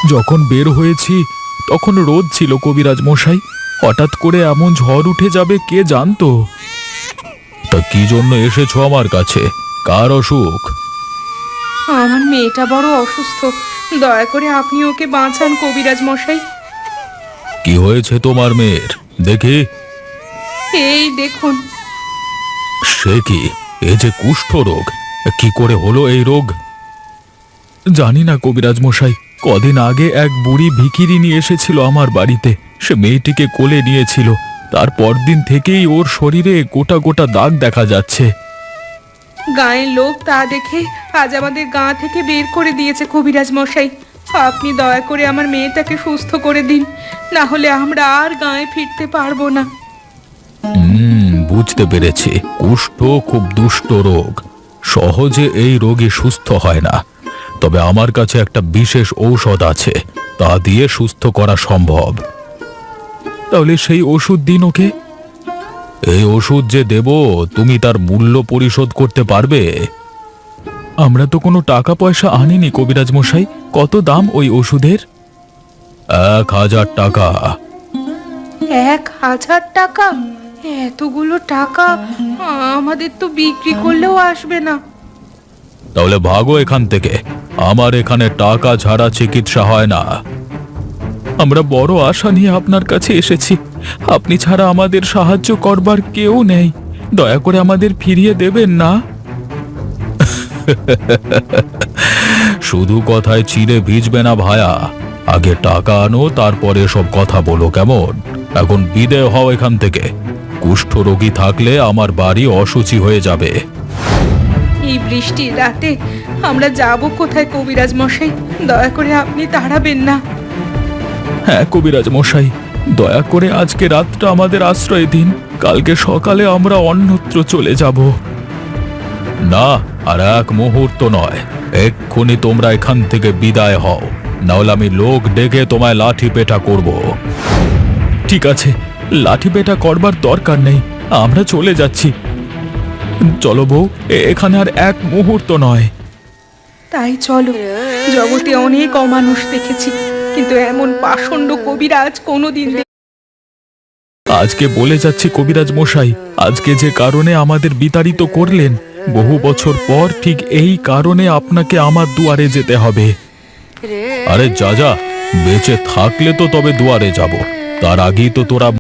যখন বের হয়েছি তখন রোদ ছিল কবিরাজ মশাই। হঠাৎ করে এমন ঝড় উঠে যাবে কে জানতো। তা কি জন্য এসেছো আমার কাছে? কার অসুখ? আমার মেয়েটা বড় অসুস্থ, দয়া করে আপনি ওকে বাঁচান কবিরাজ মশাই। কি হয়েছে তোমার মেয়ের দেখি? এই দেখুন। সে কি? এ যে কুষ্ঠ রোগ! কি করে হলো এই রোগ? জানি না কবিরাজ মশাই। কদিন আগে এক বুড়ি ভিখিরিনী এসেছিল আমার বাড়িতে। সে মেয়েটিকে কোলে নিয়েছিল। তার পরদিন থেকেই ওর শরীরে গোটা গোটা দাগ দেখা যাচ্ছে। গাঁয়ের লোক তা দেখে আজ আমাদের গাঁ থেকে বের করে দিয়েছে কবিরাজ মশাই। আপনি দয়া করে আমার মেয়েটাকে সুস্থ করে দিন, না হলে আমরা আর গাঁয়ে ফিরতে পারবো না। বুঝতে পেরেছি। কুষ্ঠ খুব দুষ্ট রোগ। সহজে এই রোগী সুস্থ হয় না। তবে আমার কাছে একটা বিশেষ ঔষধ আছে, তা দিয়ে সুস্থ করা সম্ভব। তাহলে সেই ওষুধ দিন ওকে। এই ওষুধ যে দেব, তুমি তার মূল্য পরিশোধ করতে পারবে? আমরা তো কোনো টাকা পয়সা আনিনি কবিরাজ মশাই। কত দাম ওই ওষুধের? 1000 টাকা। 1000 টাকা? এতগুলো টাকা আমাদের তো বিক্রি করলেও আসবে না। তাহলে ভাগো এখান থেকে। আমার এখানে টাকা ছাড়া চিকিৎসা হয় না। আমরা বড় আশা নিয়ে আপনার কাছে এসেছি। আপনি ছাড়া আমাদের সাহায্য করবার কেউ নেই। দয়া করে আমাদের ফিরিয়ে দেবেন না। শুধু কথায় চিড়ে ভিজবে না ভায়া। আগে টাকা আনো, তারপরে সব কথা বলো, কেমন? এখন বিদেয় হও এখান থেকে। কুষ্ঠ রোগী থাকলে আমার বাড়ি অশুচি হয়ে যাবে। এই বৃষ্টির রাতে আমরা যাব কোথায় কবিরাজ মশাই? দয়া করে আপনি তাড়াবেন না। হ্যাঁ কবিরাজ মশাই, দয়া করে আজকে রাতটা আমাদের আশ্রয় দিন। কালকে সকালে আমরা অন্যত্র চলে যাব। না, আর এক মুহূর্ত নয়। এক্ষুনি তোমরা এখান থেকে বিদায় হও, নাহলে আমি লোক ডেকে তোমায় লাঠি পেটা করব। ঠিক আছে, লাঠি পেটা করবার দরকার নেই। আমরা চলে যাচ্ছি। চলো বউ, এখানে আর এক মুহূর্ত নয়। তাই চলো। জগতে অনেক অমানুষ দেখেছি, কিন্তু এমন পাষণ্ড কবিরাজ কোনোদিন আজকে বলে যাচ্ছি কবিরাজ মশাই, আজকে যে কারণে আমাদের বিতাড়িত করলেন, বহু বছর পর ঠিক এই কারণে আপনাকে আমার দুয়ারে যেতে হবে। আরে যা যা, বেঁচে থাকলে তো তবে দুয়ারে যাব, তার আগেই তো তোরা